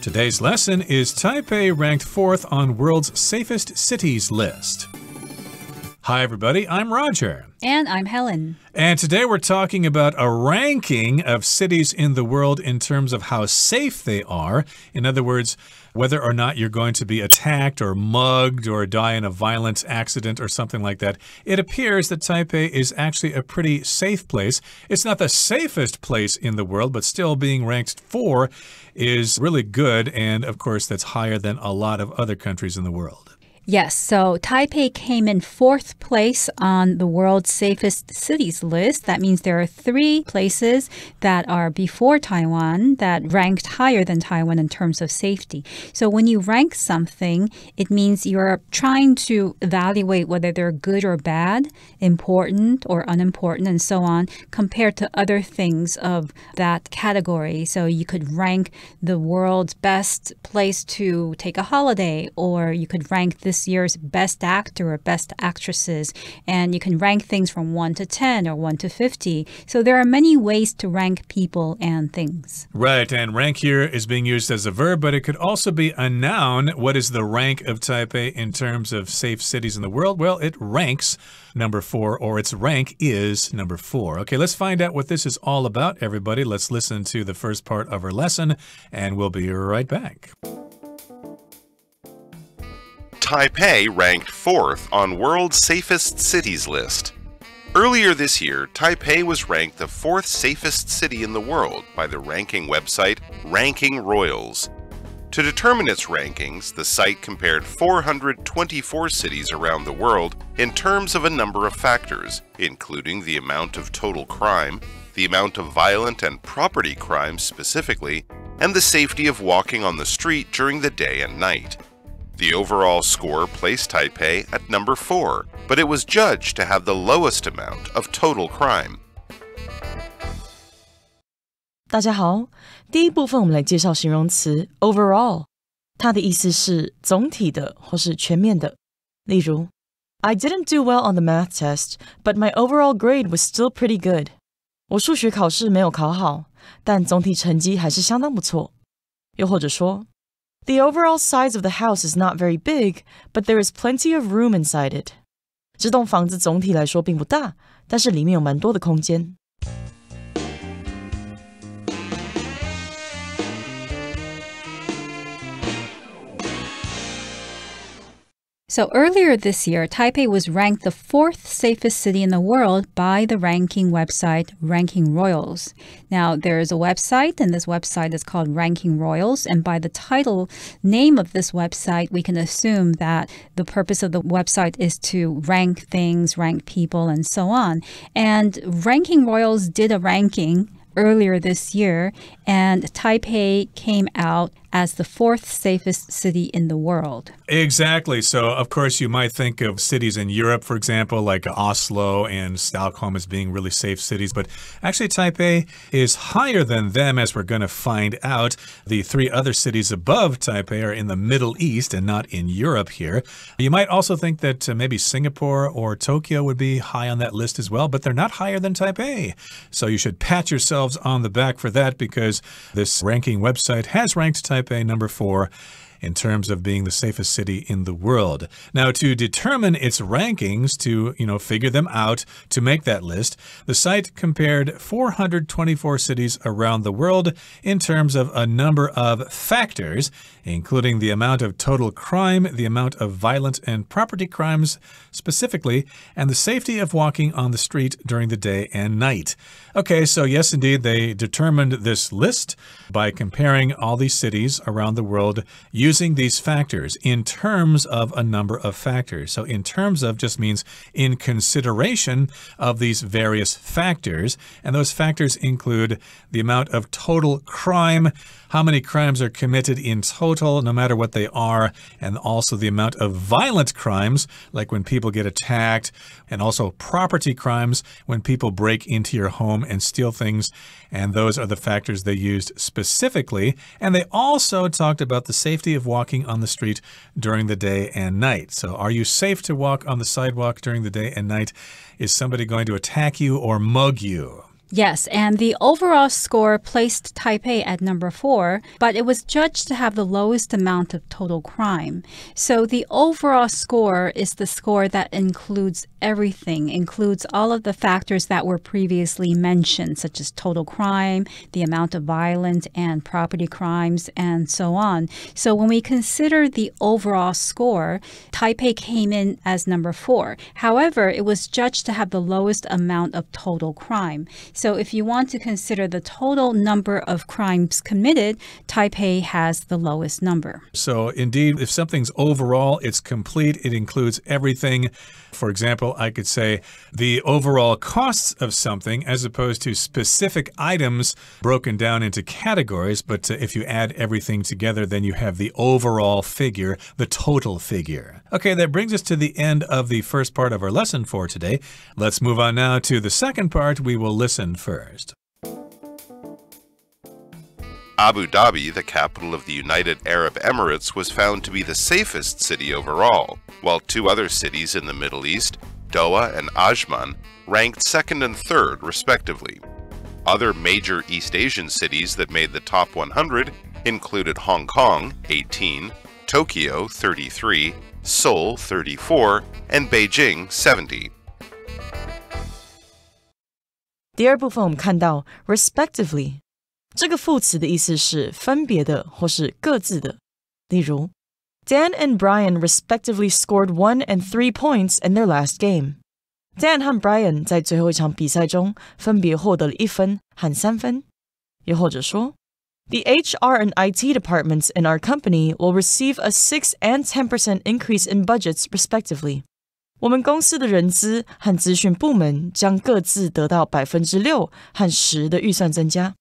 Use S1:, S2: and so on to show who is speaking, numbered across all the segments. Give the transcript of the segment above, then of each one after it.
S1: Today's lesson is Taipei ranked 4th on world's safest cities list. Hi, everybody. I'm Roger.
S2: And I'm Helen.
S1: And today we're talking about a ranking of cities in the world in terms of how safe they are. In other words, whether or not you're going to be attacked or mugged or die in a violent accident or something like that. It appears that Taipei is actually a pretty safe place. It's not the safest place in the world, but still being ranked 4 is really good. And of course, that's higher than a lot of other countries in the world.
S2: Yes, so Taipei came in 4th place on the world's safest cities list. That means there are 3 places that are before Taiwan that ranked higher than Taiwan in terms of safety. So when you rank something, it means you're trying to evaluate whether they're good or bad, important or unimportant, and so on, compared to other things of that category. So you could rank the world's best place to take a holiday, or you could rank this year's best actor or best actresses, and you can rank things from 1 to 10 or 1 to 50. So there are many ways to rank people and things.
S1: Right, and rank here is being used as a verb, but it could also be a noun. What is the rank of Taipei in terms of safe cities in the world? Well, it ranks number 4, or its rank is number 4. Okay, let's find out what this is all about, everybody. Let's listen to the first part of our lesson, and we'll be right back.
S3: Taipei ranked 4th on world's safest cities list. Earlier this year, Taipei was ranked the 4th safest city in the world by the ranking website Ranking Royals. To determine its rankings, the site compared 424 cities around the world in terms of a number of factors, including the amount of total crime, the amount of violent and property crimes specifically, and the safety of walking on the street during the day and night. The overall score placed Taipei at number 4, but it was judged to have the lowest amount of total crime.
S4: 大家好，第一部分我们来介绍形容词 overall， 它的意思是总体的或是全面的。例如 I didn't do well on the math test, but my overall grade was still pretty good. 我数学考试没有考好，但总体成绩还是相当不错。又或者说The overall size of the house is not very big, but there is plenty of room inside it. 这栋房子总体来说并不大，但是里面有蛮多的空间。
S2: So earlier this year, Taipei was ranked the 4th safest city in the world by the ranking website Ranking Royals. Now, there is a website, and this website is called Ranking Royals. And by the title name of this website, we can assume that the purpose of the website is to rank things, rank people, and so on. And Ranking Royals did a ranking earlier this year, and Taipei came out as the 4th safest city in the world.
S1: Exactly. So, of course, you might think of cities in Europe, for example, like Oslo and Stockholm as being really safe cities. But actually, Taipei is higher than them, as we're going to find out. The 3 other cities above Taipei are in the Middle East and not in Europe here. You might also think that maybe Singapore or Tokyo would be high on that list as well, but they're not higher than Taipei. So you should pat yourselves on the back for that, because this ranking website has ranked Taipei number 4 in terms of being the safest city in the world. Now, to determine its rankings, to, figure them out, to make that list, the site compared 424 cities around the world in terms of a number of factors, including the amount of total crime, the amount of violent and property crimes specifically, and the safety of walking on the street during the day and night. Okay, so yes, indeed, they determined this list by comparing all these cities around the world using these factors in terms of a number of factors. So in terms of just means in consideration of these various factors. And those factors include the amount of total crime, how many crimes are committed in total, no matter what they are, and also the amount of violent crimes, like when people get attacked, and also property crimes, when people break into your home and steal things. And those are the factors they used specifically. And they also talked about the safety of walking on the street during the day and night. So are you safe to walk on the sidewalk during the day and night? Is somebody going to attack you or mug you?
S2: Yes, and the overall score placed Taipei at number 4, but it was judged to have the lowest amount of total crime. So the overall score is the score that includes everything, includes all of the factors that were previously mentioned, such as total crime, the amount of violent and property crimes, and so on. So when we consider the overall score, Taipei came in as number 4. However, it was judged to have the lowest amount of total crime. So if you want to consider the total number of crimes committed, Taipei has the lowest number.
S1: So indeed, if something's overall, it's complete, it includes everything. For example, I could say the overall costs of something as opposed to specific items broken down into categories. But if you add everything together, then you have the overall figure, the total figure. Okay, that brings us to the end of the first part of our lesson for today. Let's move on now to the second part. We will listen first.
S3: Abu Dhabi, the capital of the United Arab Emirates, was found to be the safest city overall, while 2 other cities in the Middle East, Doha and Ajman, ranked 2nd and 3rd, respectively. Other major East Asian cities that made the top 100 included Hong Kong, 18, Tokyo, 33, Seoul, 34, and Beijing, 70.
S4: 第二部分我们看到 respectively 这个副词的意思是分别的或是各自的。例如 Dan and Brian respectively scored 1 and 3 points in their last game. Dan 和 Brian 在最后一场比赛中分别获得了1分和3分。又或者说 The HR and IT departments in our company will receive a 6 and 10% increase in budgets respectively. 我们公司的人资和资讯部门将各自得到 6% 和 10% 的预算增加。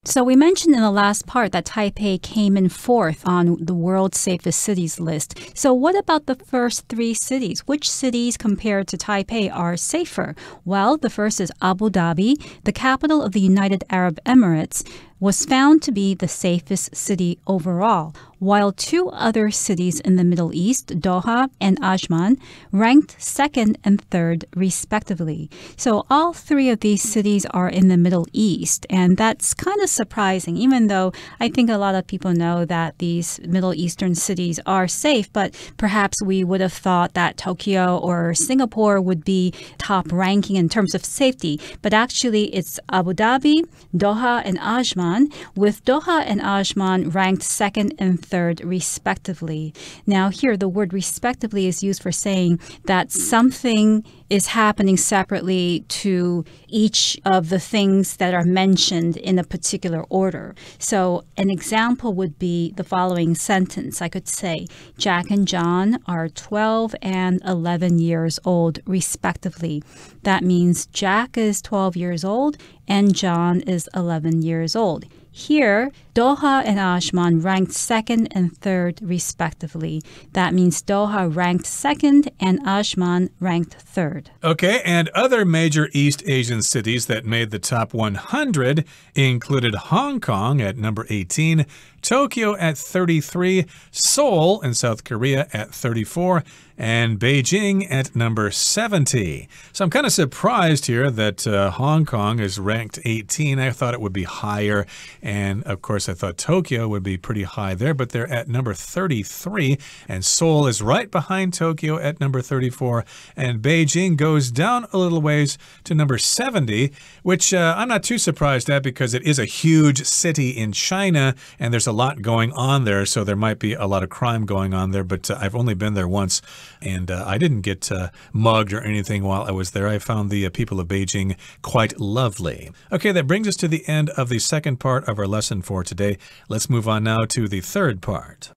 S2: So we mentioned in the last part that Taipei came in 4th on the world's safest cities list. So what about the first 3 cities? Which cities compared to Taipei are safer? Well, the first is Abu Dhabi, the capital of the United Arab Emirates, was found to be the safest city overall, while 2 other cities in the Middle East, Doha and Ajman, ranked 2nd and 3rd respectively. So all 3 of these cities are in the Middle East, and that's kind of surprising, even though I think a lot of people know that these Middle Eastern cities are safe, but perhaps we would have thought that Tokyo or Singapore would be top ranking in terms of safety. But actually, it's Abu Dhabi, Doha, and Ajman, with Doha and Ajman ranked 2nd and 3rd respectively. Now here, the word respectively is used for saying that something is happening separately to each of the things that are mentioned in a particular order. So an example would be the following sentence. I could say, Jack and John are 12 and 11 years old, respectively. That means Jack is 12 years old and John is 11 years old. Here, Doha and Ajman ranked 2nd and 3rd respectively. That means Doha ranked 2nd and Ajman ranked 3rd.
S1: Okay, and other major East Asian cities that made the top 100 included Hong Kong at number 18, Tokyo at 33, Seoul in South Korea at 34, and Beijing at number 70. So I'm kind of surprised here that Hong Kong is ranked 18. I thought it would be higher. And of course, I thought Tokyo would be pretty high there, but they're at number 33. And Seoul is right behind Tokyo at number 34. And Beijing goes down a little ways to number 70, which I'm not too surprised at because it is a huge city in China and there's a lot going on there. So there might be a lot of crime going on there, but I've only been there once. And I didn't get mugged or anything while I was there. I found the people of Beijing quite lovely. Okay, that brings us to the end of the second part of our lesson for today. Let's move on now to the third part.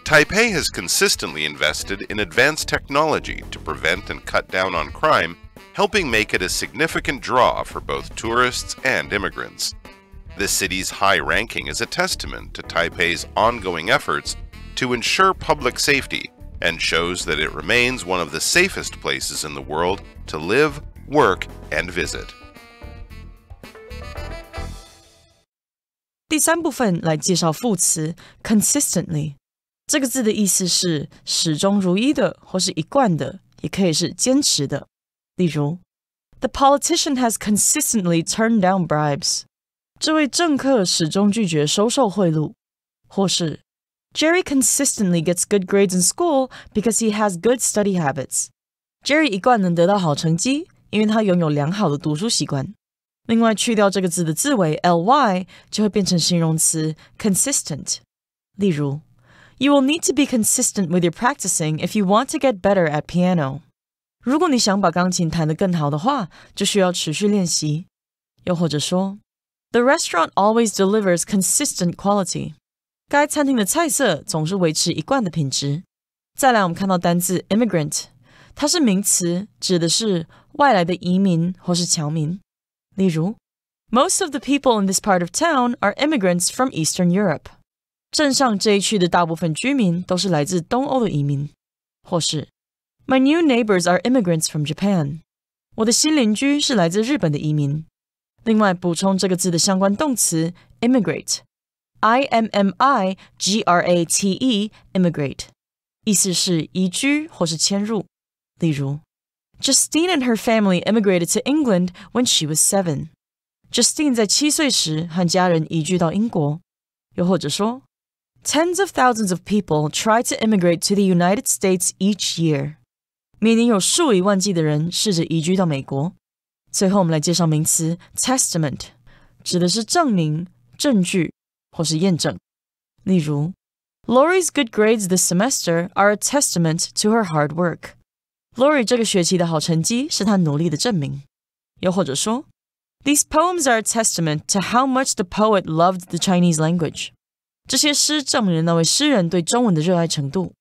S3: Taipei has consistently invested in advanced technology to prevent and cut down on crime, helping make it a significant draw for both tourists and immigrants. The city's high ranking is a testament to Taipei's ongoing efforts to ensure public safety and shows that it remains one of the safest places in the world to live, work, and visit.
S4: 第3部分来介绍副词 consistently。这个字的意思是始终如一的，或是一贯的，也可以是坚持的。例如 The politician has consistently turned down bribes. 这位政客始终拒绝收受贿赂。或是 Jerry consistently gets good grades in school because he has good study habits. Jerry 一贯能得到好成绩，因为他拥有良好的读书习惯。另外去掉这个字的字尾 ly 就会变成形容词 consistent。例如You will need to be consistent with your practicing if you want to get better at piano. 如果你想把钢琴弹得更好的话，就需要持续练习。又或者说 The restaurant always delivers consistent quality. 该餐厅的菜色总是维持一贯的品质。再来我们看到单字 immigrant， 它是名词，指的是外来的移民或是侨民。例如 Most of the people in this part of town are immigrants from Eastern Europe. 镇上这一区的大部分居民都是来自东欧的移民。或是 My new neighbors are immigrants from Japan. 我的新邻居是来自日本的移民。另外补充这个字的相关动词 immigrate. I-M-M-I-G-R-A-T-E immigrate. 意思是移居或是迁入。例如 Justine and her family immigrated to England when she was 7. Justine 在7岁时和家人移居到英国。又或者说Tens of thousands of people try to immigrate to the United States each year. 每年有数以万计的人试着移居到美国。最后我们来介绍名词 testament， 指的是证明、证据或是验证。例如 Lori's good grades this semester are a testament to her hard work. Lori 这个学期的好成绩是她努力的证明。又或者说These poems are a testament to how much the poet loved the Chinese language. 这些诗证明了那位诗人对中文的热爱程度。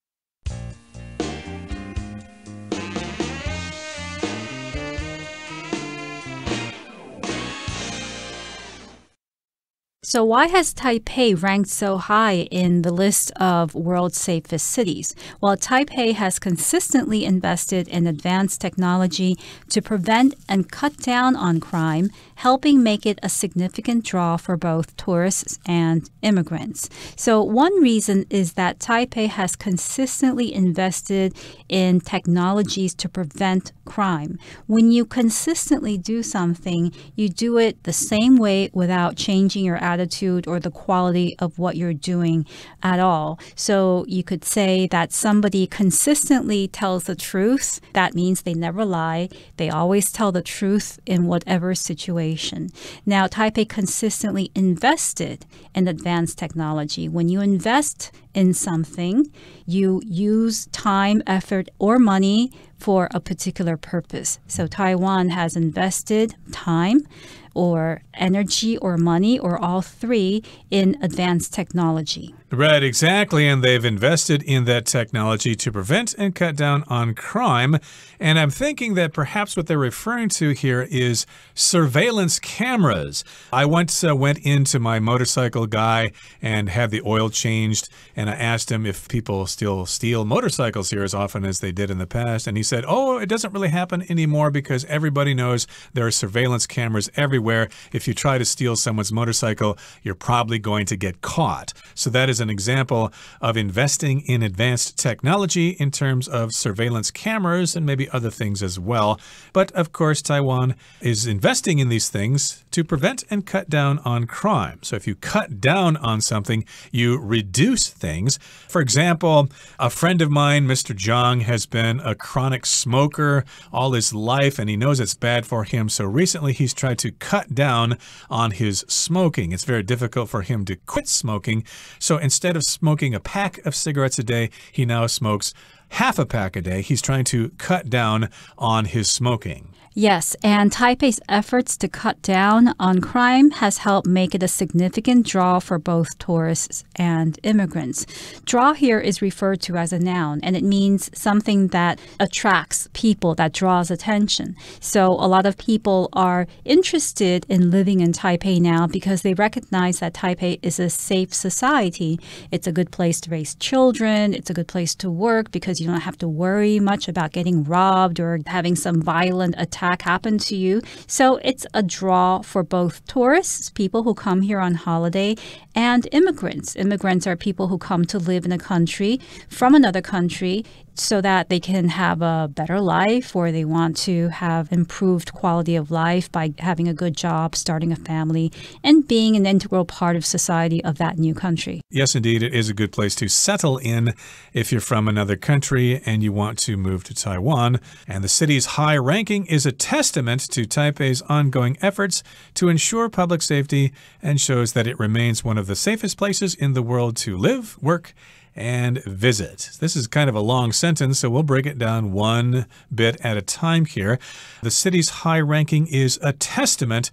S2: So why has Taipei ranked so high in the list of world's safest cities? Well, Taipei has consistently invested in advanced technology to prevent and cut down on crime, helping make it a significant draw for both tourists and immigrants. So one reason is that Taipei has consistently invested in technologies to prevent crime. When you consistently do something, you do it the same way without changing your attitude or the quality of what you're doing at all. So you could say that somebody consistently tells the truth. That means they never lie. They always tell the truth in whatever situation. Now, Taipei consistently invested in advanced technology. When you invest in something, you use time, effort, or money for a particular purpose. So Taiwan has invested time or energy or money or all three in advanced technology.
S1: Right, exactly. And they've invested in that technology to prevent and cut down on crime. And I'm thinking that perhaps what they're referring to here is surveillance cameras. I once went into my motorcycle guy and had the oil changed, and I asked him if people still steal motorcycles here as often as they did in the past. And he said, oh, it doesn't really happen anymore because everybody knows there are surveillance cameras everywhere. If you try to steal someone's motorcycle, you're probably going to get caught. So that is an example of investing in advanced technology in terms of surveillance cameras and maybe other things as well. But of course, Taiwan is investing in these things to prevent and cut down on crime. So if you cut down on something, you reduce things. For example, a friend of mine, Mr. Zhang, has been a chronic smoker all his life, and he knows it's bad for him. So recently he's tried to cut down on his smoking. It's very difficult for him to quit smoking. So instead of smoking a pack of cigarettes a day, he now smokes half a pack a day. He's trying to cut down on his smoking.
S2: Yes, and Taipei's efforts to cut down on crime has helped make it a significant draw for both tourists and immigrants. Draw here is referred to as a noun, and it means something that attracts people, that draws attention. So a lot of people are interested in living in Taipei now because they recognize that Taipei is a safe society. It's a good place to raise children. It's a good place to work because you don't have to worry much about getting robbed or having some violent attack happen to you. So it's a draw for both tourists, people who come here on holiday, and immigrants. Immigrants are people who come to live in a country from another country so that they can have a better life or they want to have improved quality of life by having a good job, starting a family, and being an integral part of society of that new country.
S1: Yes, indeed, it is a good place to settle in if you're from another country and you want to move to Taiwan. And the city's high ranking is a testament to Taipei's ongoing efforts to ensure public safety and shows that it remains one of the safest places in the world to live, work, and visit. This is kind of a long sentence, so we'll break it down one bit at a time here. The city's high ranking is a testament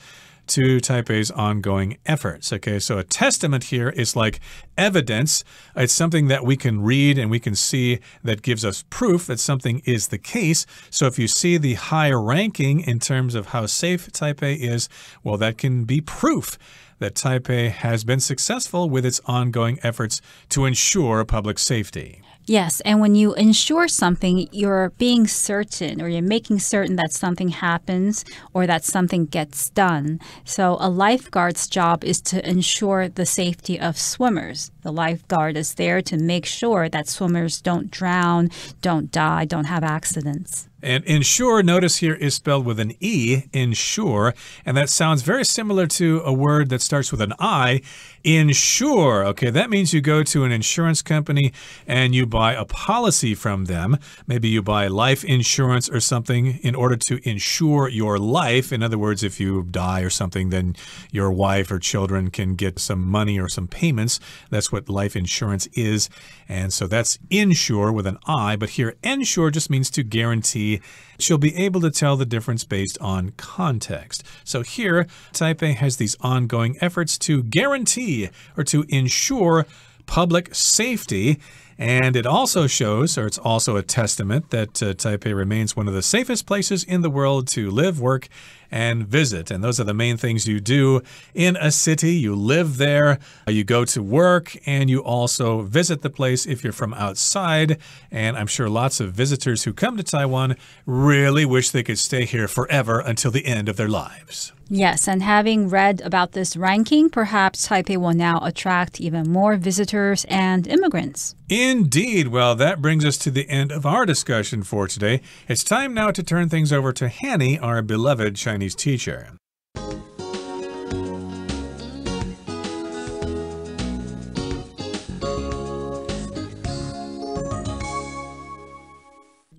S1: to Taipei's ongoing efforts. Okay, so a testament here is like evidence. It's something that we can read and we can see that gives us proof that something is the case. So if you see the high ranking in terms of how safe Taipei is, well, that can be proof that Taipei has been successful with its ongoing efforts to ensure public safety.
S2: Yes, and when you ensure something, you're being certain or you're making certain that something happens or that something gets done. So a lifeguard's job is to ensure the safety of swimmers. The lifeguard is there to make sure that swimmers don't drown, don't die, don't have accidents.
S1: And ensure, notice here, is spelled with an E, ensure, and that sounds very similar to a word that starts with an I, insure. Okay, that means you go to an insurance company and you buy a policy from them. Maybe you buy life insurance or something in order to insure your life. In other words, if you die or something, then your wife or children can get some money or some payments. That's what life insurance is. And so that's insure with an I, but here ensure just means to guarantee. She'll be able to tell the difference based on context. So here, Taipei has these ongoing efforts to guarantee or to ensure public safety. And it also shows, or it's also a testament, that Taipei remains one of the safest places in the world to live, work, and visit. And those are the main things you do in a city. You live there, you go to work, and you also visit the place if you're from outside. And I'm sure lots of visitors who come to Taiwan really wish they could stay here forever until the end of their lives.
S2: Yes, and having read about this ranking, perhaps Taipei will now attract even more visitors and immigrants.
S1: Indeed. Well, that brings us to the end of our discussion for today. It's time now to turn things over to Hanny, our beloved Chinese teacher.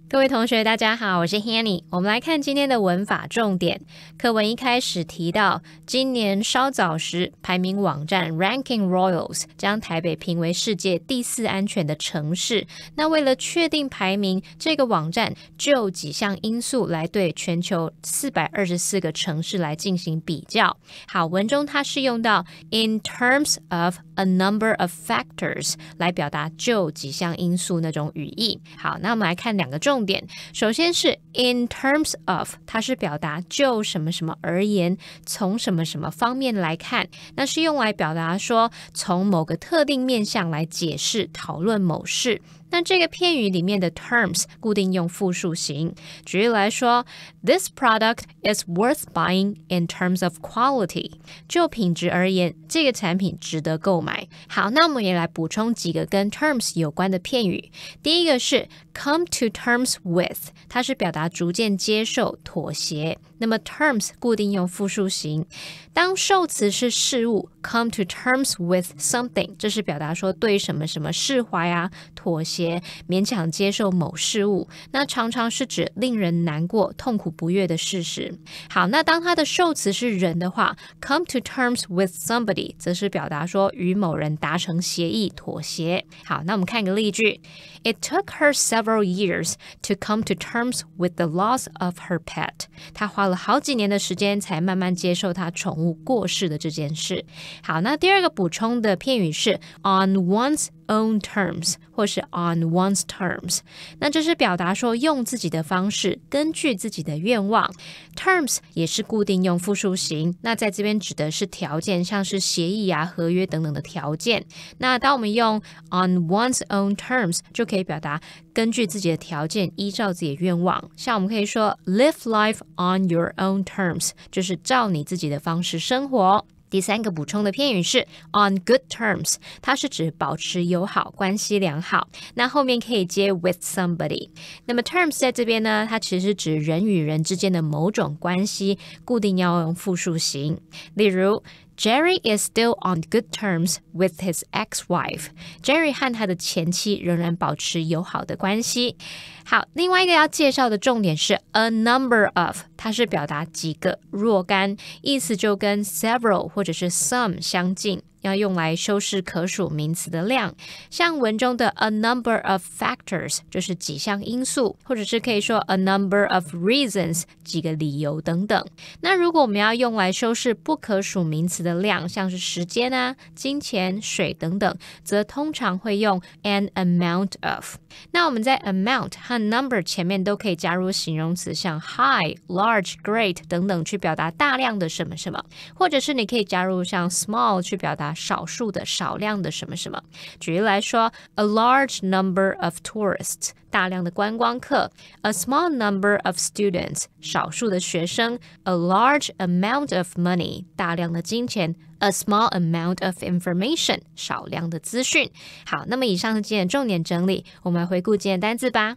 S5: 各位同学大家好，我是 Hanny。 我们来看今天的文法重点。课文一开始提到，今年稍早时，排名网站 Ranking Royals 将台北评为世界第4安全的城市。那为了确定排名，这个网站就几项因素来对全球424个城市来进行比较。好，文中它是用到 in terms of a number of factors 来表达就几项因素那种语义。好，那我们来看两个重点。首先是 in terms of， 它是表达就什么什么而言，从什么什么方面来看，那是用来表达说从某个特定面向来解释讨论某事。那这个片语里面的 terms 固定用复数形。举例来说， This product is worth buying in terms of quality。 就品质而言，这个产品值得购买。好，那我们也来补充几个跟 terms 有关的片语。第一个是 come to terms with， 它是表达逐渐接受、妥协。那么 terms 固定用复数形。当受词是事物 come to terms with something， 这是表达说对什么什么释怀啊、妥协、勉强接受某事物，那常常是指令人难过、痛苦不悦的事实。好，那当它的受词是人的话 come to terms with somebody 则是表达说与某人达成协议、妥协。好，那我们看一个例句。It took her several years to come to terms with the loss of her pet。 她花了好几年的时间才慢慢接受她宠物过世的这件事。好，那第二个补充的片语是 on one's own terms 或是 on one's terms， 那这是表达说用自己的方式，根据自己的愿望。 terms 也是固定用复数形，那在这边指的是条件，像是协议啊、合约等等的条件。那当我们用 on one's own terms 就可以表达根据自己的条件，依照自己的愿望。像我们可以说 live life on your own terms， 就是照你自己的方式生活。第三个补充的片语是 on good terms， 它是指保持友好，关系良好。那后面可以接 with somebody。那么 terms 在这边呢，它其实是指人与人之间的某种关系，固定要用复数形。例如Jerry is still on good terms with his ex-wife. Jerry 和他的前妻仍然保持友好的关系。好，另外一个要介绍的重点是 a number of， 它是表达几个、若干，意思就跟 several 或者是 some 相近，要用来修饰可数名词的量。像文中的 a number of factors 就是几项因素，或者是可以说 a number of reasons 几个理由等等。那如果我们要用来修饰不可数名词的量，像是时间啊、金钱、水等等，则通常会用 an amount of。那我们在 amount 和 number 前面都可以加入形容词，像 high、large、great 等等，去表达大量的什么什么，或者是你可以加入像 small 去表达少数的、少量的什么什么。举例来说 ，a large number of tourists， 大量的观光客 ；a small number of students， 少数的学生 ；a large amount of money， 大量的金钱。A small amount of information， 少量的资讯。好，那么以上是今天的重点整理，我们来回顾今天的单字吧。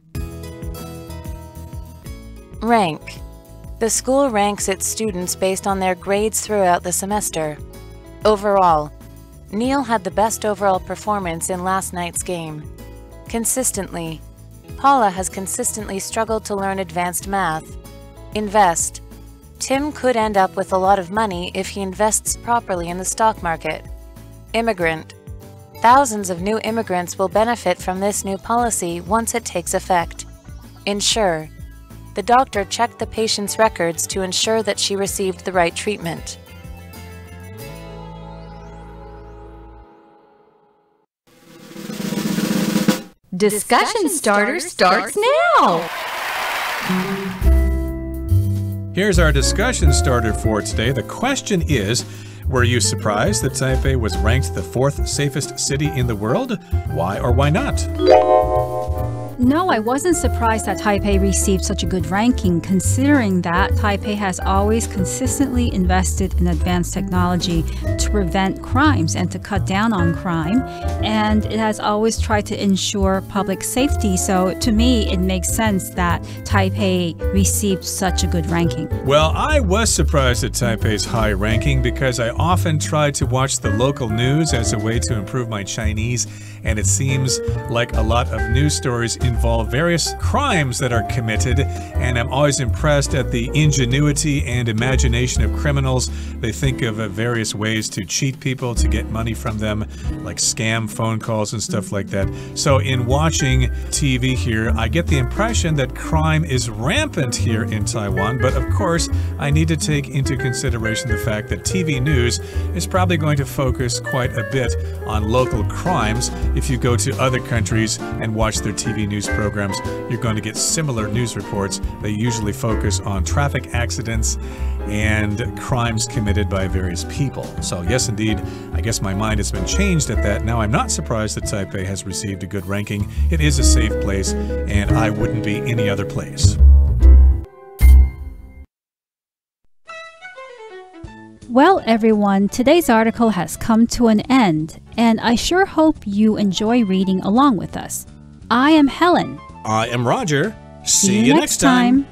S6: Rank. The school ranks its students based on their grades throughout the semester. Overall, Neil had the best overall performance in last night's game. Consistently, Paula has consistently struggled to learn advanced math. Invest. Tim could end up with a lot of money if he invests properly in the stock market. Immigrant. Thousands of new immigrants will benefit from this new policy once it takes effect. Ensure. The doctor checked the patient's records to ensure that she received the right treatment.
S7: Discussion starter starts now!
S1: Here's our discussion starter for today. The question is, were you surprised that Taipei was ranked the 4th safest city in the world? Why or why not?
S2: No, I wasn't surprised that Taipei received such a good ranking, considering that Taipei has always consistently invested in advanced technology to prevent crimes and to cut down on crime. And it has always tried to ensure public safety. So to me, it makes sense that Taipei received such a good ranking.
S1: Well, I was surprised at Taipei's high ranking because I often try to watch the local news as a way to improve my Chinese, and it seems like a lot of news stories involve various crimes that are committed, and I'm always impressed at the ingenuity and imagination of criminals. They think of various ways to cheat people, to get money from them, like scam phone calls and stuff like that. So in watching TV here, I get the impression that crime is rampant here in Taiwan, but of course, I need to take into consideration the fact that TV news is probably going to focus quite a bit on local crimes. If you go to other countries and watch their TV news programs, you're going to get similar news reports. They usually focus on traffic accidents and crimes committed by various people. So yes, indeed, I guess my mind has been changed at that. Now I'm not surprised that Taipei has received a good ranking. It is a safe place, and I wouldn't be any other place.
S2: Well, everyone, today's article has come to an end, and I sure hope you enjoy reading along with us. I am Helen.
S1: I am Roger.
S2: See you next time.